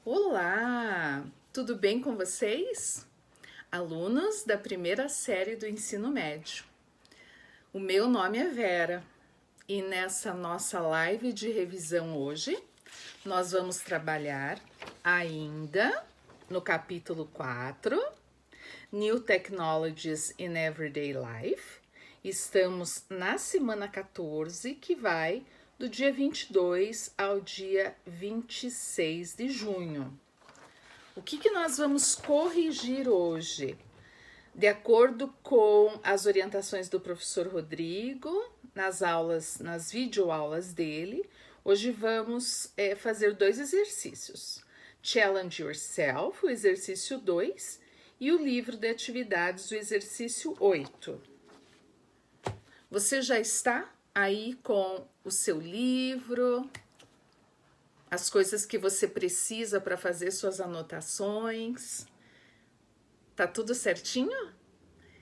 Olá, tudo bem com vocês? Alunos da primeira série do ensino médio. O meu nome é Vera e nessa nossa live de revisão hoje nós vamos trabalhar ainda no capítulo 4, New Technologies in Everyday Life. Estamos na semana 14, que vai do dia 22 ao dia 26 de junho. O que nós vamos corrigir hoje? De acordo com as orientações do professor Rodrigo, nas videoaulas dele, hoje vamos fazer 2 exercícios. Challenge Yourself, o exercício 2, e o livro de atividades, o exercício 8. Você já está aí com o seu livro, as coisas que você precisa para fazer suas anotações? Tá tudo certinho?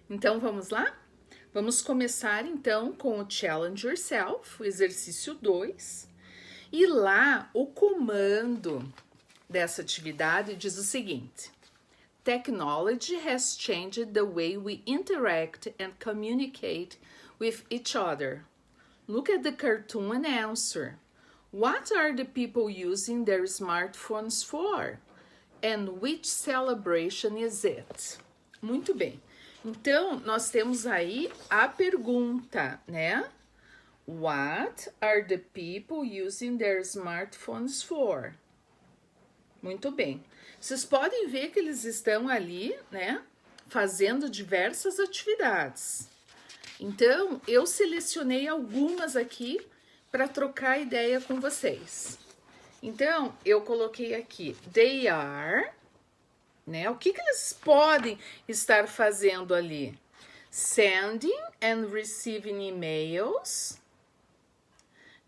Então vamos lá? Vamos começar então com o Challenge Yourself, o exercício 2. E lá o comando dessa atividade diz o seguinte: Technology has changed the way we interact and communicate with each other. Look at the cartoon and answer. What are the people using their smartphones for? And which celebration is it? Muito bem. Então, nós temos aí a pergunta, né? What are the people using their smartphones for? Muito bem. Vocês podem ver que eles estão ali, né? Fazendo diversas atividades. Então, eu selecionei algumas aqui para trocar ideia com vocês. Então, eu coloquei aqui, they are, né? O que eles podem estar fazendo ali? Sending and receiving emails,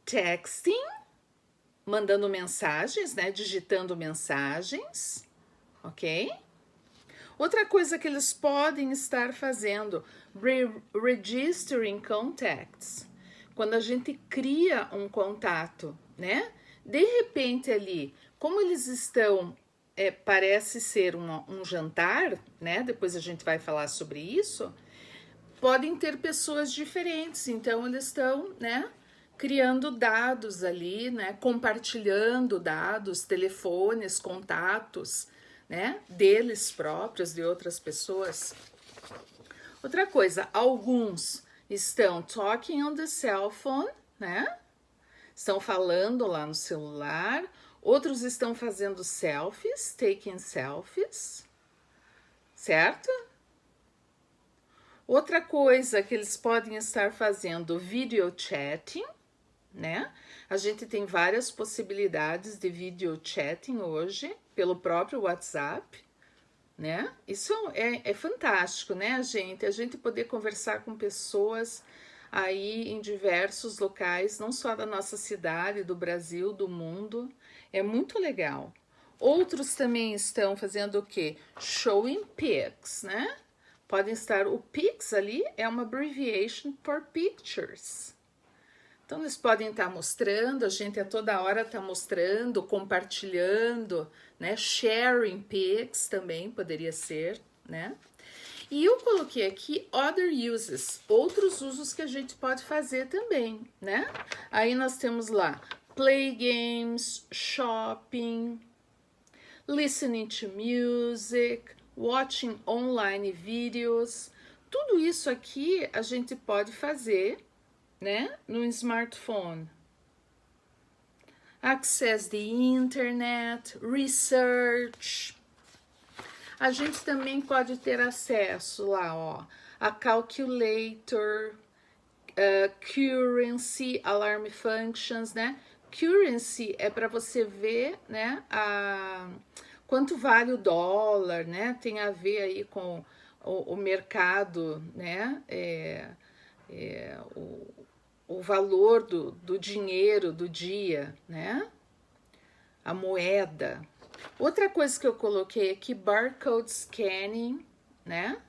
texting, mandando mensagens, né? Digitando mensagens, ok? Outra coisa que eles podem estar fazendo, registering contacts. Quando a gente cria um contato, né? De repente ali, como eles estão, parece ser um jantar, né? Depois a gente vai falar sobre isso. Podem ter pessoas diferentes, então eles estão, né? Criando dados ali, né? Compartilhando dados, telefones, contatos, né? Deles próprios, de outras pessoas. Outra coisa, alguns estão talking on the cell phone, né? Estão falando lá no celular. Outros estão fazendo selfies, taking selfies, certo? Outra coisa que eles podem estar fazendo, video chatting, né? A gente tem várias possibilidades de video chatting hoje, pelo próprio WhatsApp, né? Isso é fantástico, né, gente? A gente poder conversar com pessoas aí em diversos locais, não só da nossa cidade, do Brasil, do mundo, é muito legal. Outros também estão fazendo o quê? Showing pics, né? Podem estar, o pics ali é uma abbreviation for pictures. Então, eles podem estar mostrando, a gente a toda hora está mostrando, compartilhando, né? Sharing pics também poderia ser, né? E eu coloquei aqui other uses, outros usos que a gente pode fazer também, né? Aí nós temos lá play games, shopping, listening to music, watching online videos. Tudo isso aqui a gente pode fazer, né, no smartphone. Access the internet, research. A gente também pode ter acesso lá, ó, a calculator, currency, alarm functions, né? Currency é para você ver, né, quanto vale o dólar, né? Tem a ver aí com o mercado, né? O valor do dinheiro do dia, né? A moeda. Outra coisa que eu coloquei aqui, barcode scanning, né?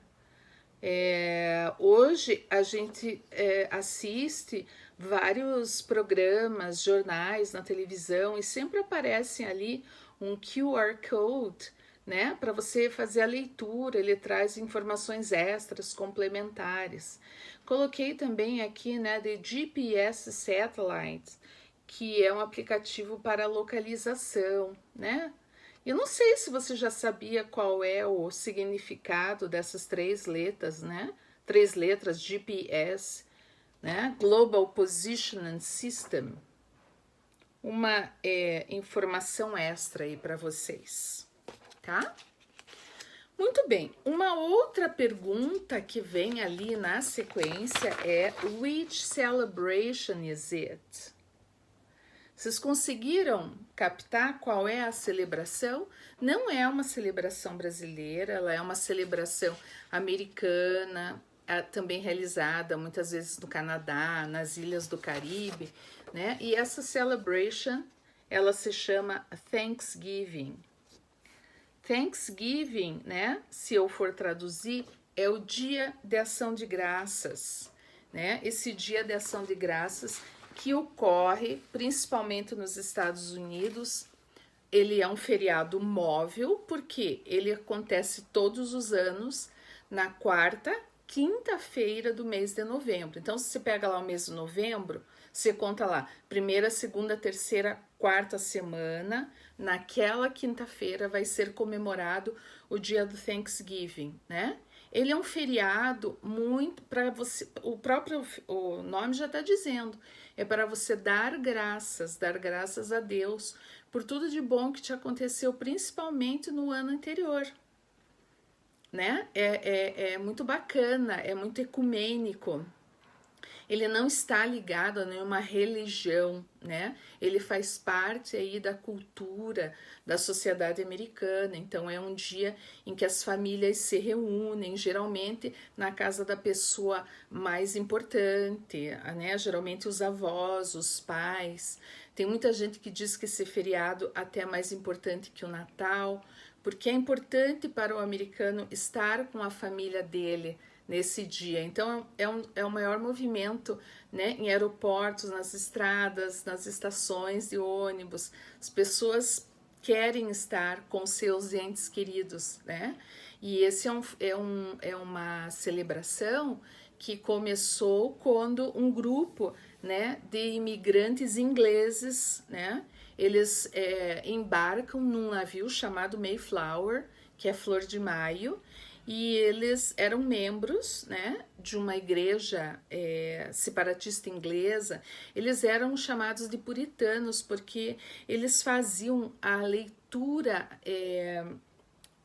Hoje a gente assiste vários programas, jornais na televisão e sempre aparecem ali um QR Code, né, para você fazer a leitura. Ele traz informações extras, complementares. Coloquei também aqui, né, de GPS Satellites, que é um aplicativo para localização, né? Eu não sei se você já sabia qual é o significado dessas 3 letras, né? 3 letras GPS, né? Global Positioning System. Uma informação extra aí para vocês, tá? Muito bem. Uma outra pergunta que vem ali na sequência é: which celebration is it? Vocês conseguiram captar qual é a celebração? Não é uma celebração brasileira, ela é uma celebração americana, também realizada muitas vezes no Canadá, nas ilhas do Caribe, né? E essa celebration, ela se chama Thanksgiving. Thanksgiving, né? Se eu for traduzir, é o Dia de Ação de Graças, né? Esse Dia de Ação de Graças que ocorre principalmente nos Estados Unidos. Ele é um feriado móvel porque ele acontece todos os anos na quarta, quinta-feira do mês de novembro. Então, se você pega lá o mês de novembro, você conta lá, primeira, segunda, terceira, quarta semana, naquela quinta-feira vai ser comemorado o dia do Thanksgiving, né? Ele é um feriado muito para você, o nome já está dizendo, é para você dar graças a Deus por tudo de bom que te aconteceu, principalmente no ano anterior, né? É muito bacana, é muito ecumênico. Ele não está ligado a nenhuma religião, né? Ele faz parte aí da cultura da sociedade americana. Então é um dia em que as famílias se reúnem, geralmente na casa da pessoa mais importante, né? Geralmente os avós, os pais. Tem muita gente que diz que esse feriado até é mais importante que o Natal, porque é importante para o americano estar com a família dele nesse dia. Então é o maior movimento, né, em aeroportos, nas estradas, nas estações de ônibus. As pessoas querem estar com seus entes queridos, né? E esse é uma celebração que começou quando um grupo, né, de imigrantes ingleses, né, eles embarcam num navio chamado Mayflower, que é Flor de Maio, e eles eram membros, né, de uma igreja separatista inglesa. Eles eram chamados de puritanos porque eles faziam a leitura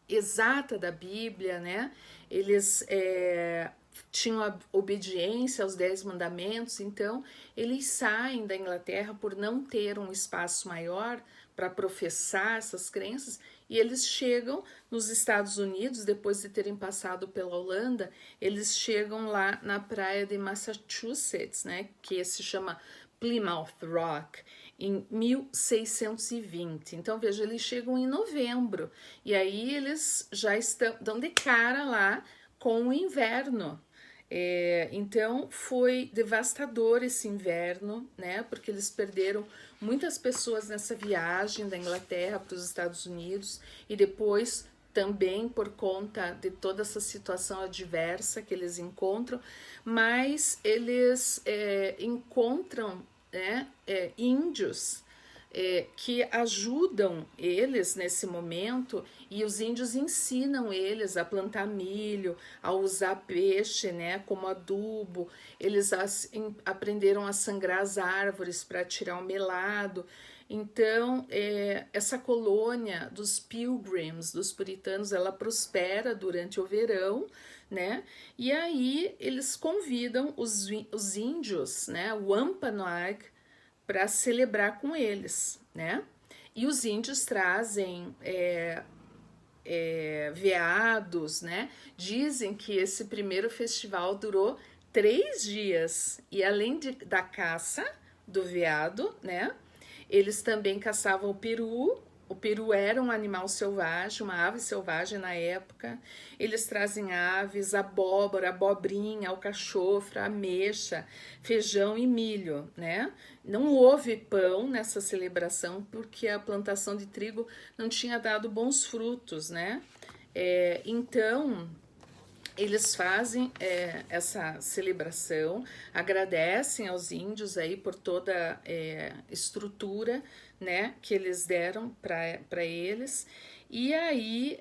exata da Bíblia, né? Eles tinham a obediência aos 10 mandamentos, então eles saem da Inglaterra por não ter um espaço maior para professar essas crenças, e eles chegam nos Estados Unidos, depois de terem passado pela Holanda, eles chegam lá na praia de Massachusetts, né, que se chama Plymouth Rock, em 1620. Então, veja, eles chegam em novembro, e aí eles já dão de cara lá com o inverno. Então foi devastador esse inverno, né? Porque eles perderam muitas pessoas nessa viagem da Inglaterra para os Estados Unidos, e depois também por conta de toda essa situação adversa que eles encontram, mas eles encontram, né, índios que ajudam eles nesse momento, e os índios ensinam eles a plantar milho, a usar peixe, né, como adubo. Eles aprenderam a sangrar as árvores para tirar o melado. Então, essa colônia dos Pilgrims, dos puritanos, ela prospera durante o verão, né? E aí eles convidam os índios, né, Wampanoag, para celebrar com eles, né? E os índios trazem veados, né? Dizem que esse primeiro festival durou 3 dias, e além da caça do veado, né, eles também caçavam o peru, O peru era um animal selvagem, uma ave selvagem na época. Eles trazem aves, abóbora, abobrinha, alcachofra, ameixa, feijão e milho, né? Não houve pão nessa celebração porque a plantação de trigo não tinha dado bons frutos, né? Então, eles fazem essa celebração, agradecem aos índios aí por toda estrutura, né, que eles deram para eles. E aí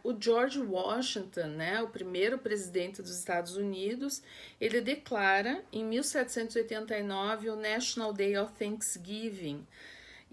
o George Washington, né, o primeiro presidente dos Estados Unidos, ele declara em 1789 o National Day of Thanksgiving.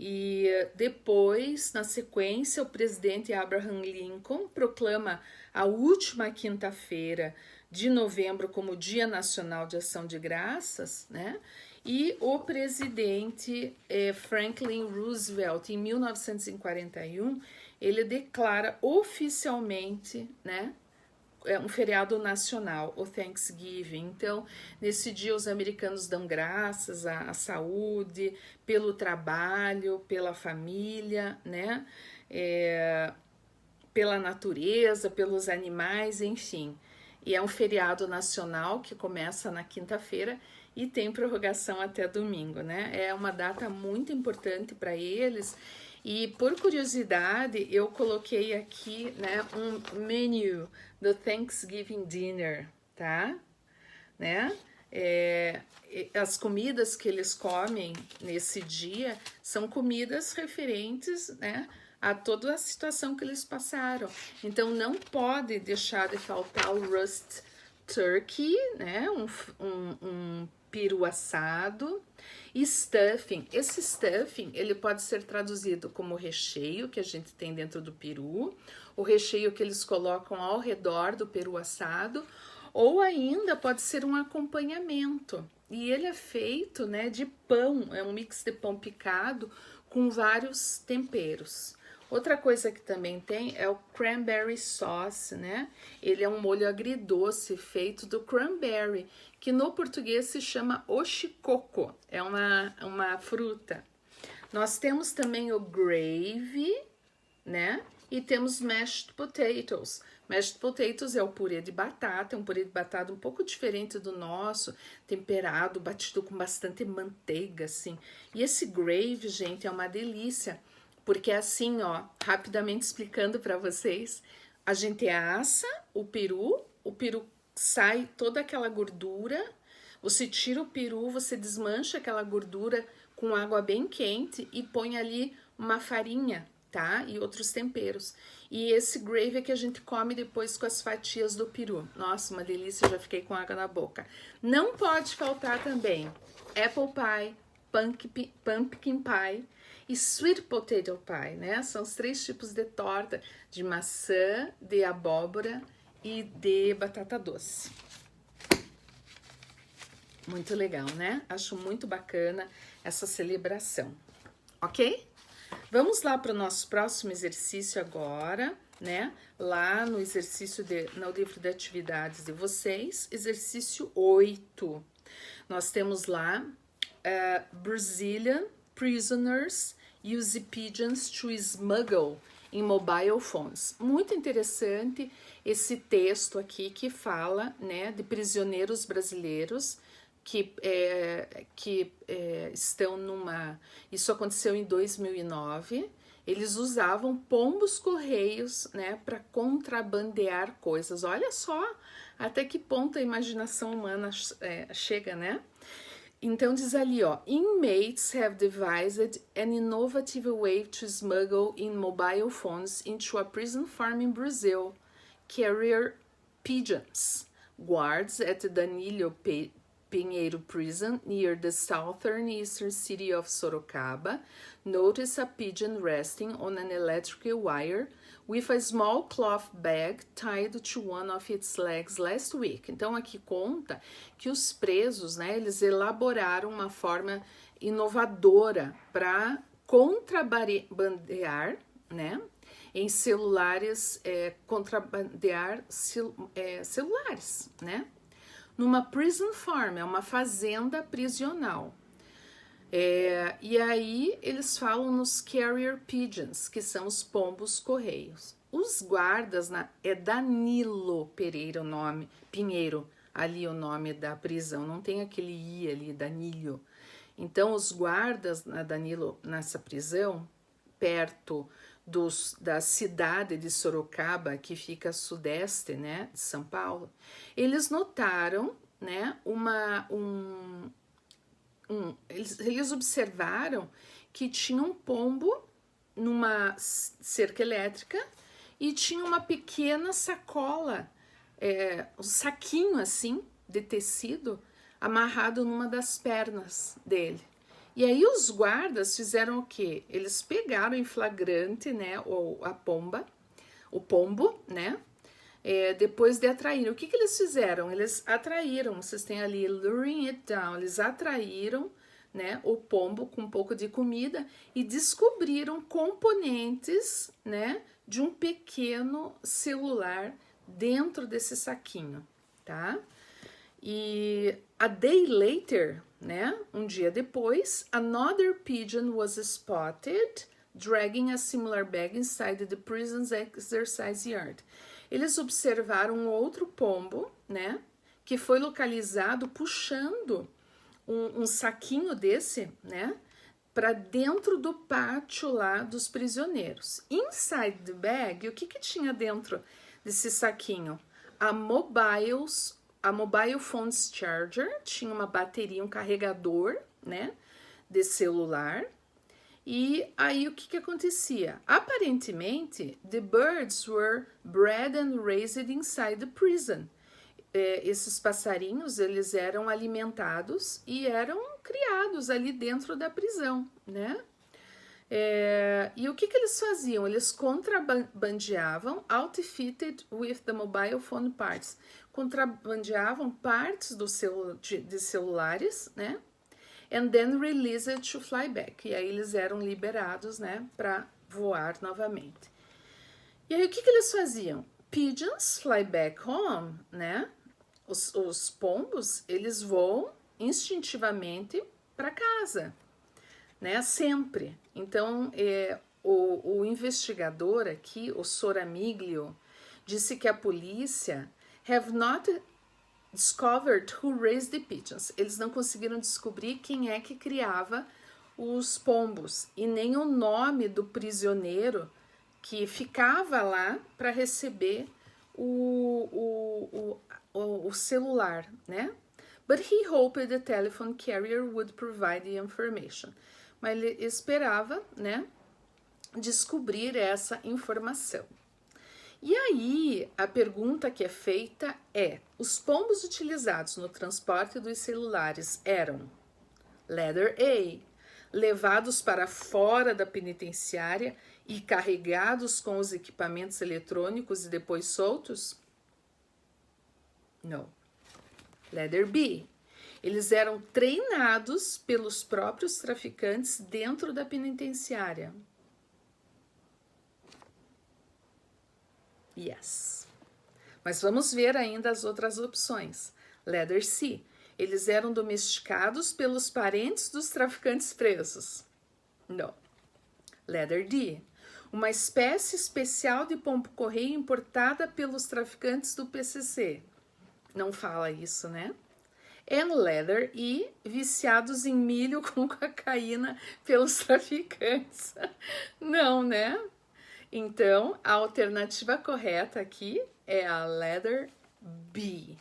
E depois, na sequência, o presidente Abraham Lincoln proclama a última quinta-feira de novembro como Dia Nacional de Ação de Graças, né? E o presidente Franklin Roosevelt, em 1941, ele declara oficialmente, né, um feriado nacional, o Thanksgiving. Então, nesse dia os americanos dão graças à saúde, pelo trabalho, pela família, né? Pela natureza, pelos animais, enfim. E é um feriado nacional que começa na quinta-feira e tem prorrogação até domingo, né? É uma data muito importante para eles. E por curiosidade, eu coloquei aqui, né, um menu do Thanksgiving Dinner, tá? Né? As comidas que eles comem nesse dia são comidas referentes, né, a toda a situação que eles passaram. Então não pode deixar de faltar o roast turkey, né, um peru assado, e stuffing. Esse stuffing, ele pode ser traduzido como recheio que a gente tem dentro do peru, o recheio que eles colocam ao redor do peru assado, ou ainda pode ser um acompanhamento. E ele é feito, né, de pão, é um mix de pão picado com vários temperos. Outra coisa que também tem é o cranberry sauce, né? Ele é um molho agridoce feito do cranberry, que no português se chama oxikoco, é uma fruta. Nós temos também o gravy, né? E temos mashed potatoes. Mashed potatoes é o purê de batata, é um purê de batata um pouco diferente do nosso, temperado, batido com bastante manteiga, assim. E esse gravy, gente, é uma delícia, porque é assim, ó, rapidamente explicando para vocês, a gente assa o peru sai toda aquela gordura, você tira o peru, você desmancha aquela gordura com água bem quente e põe ali uma farinha, tá? E outros temperos. E esse gravy é que a gente come depois com as fatias do peru. Nossa, uma delícia, já fiquei com água na boca. Não pode faltar também apple pie, pumpkin pie e sweet potato pie, né? São os 3 tipos de torta, de maçã, de abóbora e de batata doce. Muito legal, né? Acho muito bacana essa celebração, ok? Vamos lá para o nosso próximo exercício agora, né? Lá no exercício no livro de atividades de vocês, exercício 8. Nós temos lá Brazilian prisoners use pigeons to smuggle in mobile phones. Muito interessante esse texto aqui que fala, né, de prisioneiros brasileiros que estão numa... Isso aconteceu em 2009. Eles usavam pombos correios, né, para contrabandear coisas. Olha só até que ponto a imaginação humana chega, né? Então diz ali, ó, inmates have devised an innovative way to smuggle in mobile phones into a prison farm in Brazil. Carrier pigeons. Guards at Danilo Pinheiro Prison near the southeastern city of Sorocaba noticed a pigeon resting on an electrical wire with a small cloth bag tied to one of its legs last week. Então aqui conta que os presos, né, eles elaboraram uma forma inovadora para contrabandear, né, em celulares, contrabandear celulares, né, numa prison farm, é uma fazenda prisional. E aí eles falam nos carrier pigeons, que são os pombos correios. Os guardas, é Danilo Pereira o nome, Pinheiro, ali o nome da prisão, não tem aquele I ali, Danilo. Então os guardas, Danilo, nessa prisão, perto da cidade de Sorocaba, que fica a sudeste, né, de São Paulo, eles notaram, né, eles observaram que tinha um pombo numa cerca elétrica e tinha uma pequena sacola, um saquinho assim de tecido amarrado numa das pernas dele. E aí os guardas fizeram o quê? Eles pegaram em flagrante, né, o pombo, né, depois de atrair. O que eles fizeram? Eles atraíram, vocês têm ali, luring it down, eles atraíram, né, o pombo com um pouco de comida e descobriram componentes, né, de um pequeno celular dentro desse saquinho, tá? E a day later, né, um dia depois, another pigeon was spotted dragging a similar bag inside the prison's exercise yard. Eles observaram outro pombo, né, que foi localizado puxando um saquinho desse, né, para dentro do pátio lá dos prisioneiros. Inside the bag, o que tinha dentro desse saquinho? A mobile phones charger, tinha uma bateria, um carregador, né, de celular. E aí o que acontecia? Aparentemente, the birds were bred and raised inside the prison. Esses passarinhos, eles eram alimentados e eram criados ali dentro da prisão, né? E o que eles faziam? Eles contrabandeavam outfitted with the mobile phone parts. Contrabandeavam partes de celulares, né? And then released to fly back. E aí eles eram liberados, né, para voar novamente. E aí o que eles faziam? Pigeons fly back home, né? Os pombos, eles voam instintivamente para casa, né? Sempre. Então, o investigador aqui, o Soramiglio, disse que a polícia have not discovered who raised the pigeons. Eles não conseguiram descobrir quem é que criava os pombos e nem o nome do prisioneiro que ficava lá para receber o celular, né? But he hoped the telephone carrier would provide the information. Mas ele esperava, né, descobrir essa informação. E aí, a pergunta que é feita é: os pombos utilizados no transporte dos celulares eram, letter A, levados para fora da penitenciária e carregados com os equipamentos eletrônicos e depois soltos? Não. Letter B, eles eram treinados pelos próprios traficantes dentro da penitenciária. Yes. Mas vamos ver ainda as outras opções. Letter C. Eles eram domesticados pelos parentes dos traficantes presos. Não. Letter D. Uma espécie especial de pombo-correio importada pelos traficantes do PCC. Não fala isso, né? And letter E. Viciados em milho com cocaína pelos traficantes. Não, né? Então, a alternativa correta aqui é a letter B.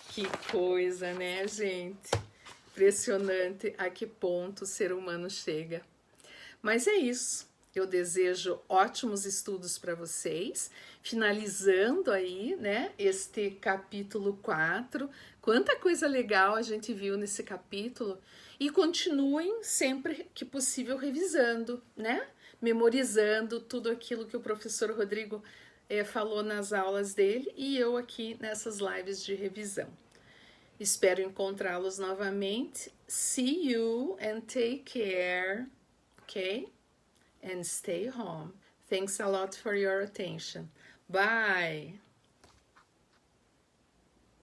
Que coisa, né, gente? Impressionante a que ponto o ser humano chega. Mas é isso. Eu desejo ótimos estudos para vocês. Finalizando aí, né, este capítulo 4. Quanta coisa legal a gente viu nesse capítulo. E continuem sempre que possível revisando, né? Memorizando tudo aquilo que o professor Rodrigo falou nas aulas dele e eu aqui nessas lives de revisão. Espero encontrá-los novamente. See you and take care, okay? And stay home. Thanks a lot for your attention. Bye!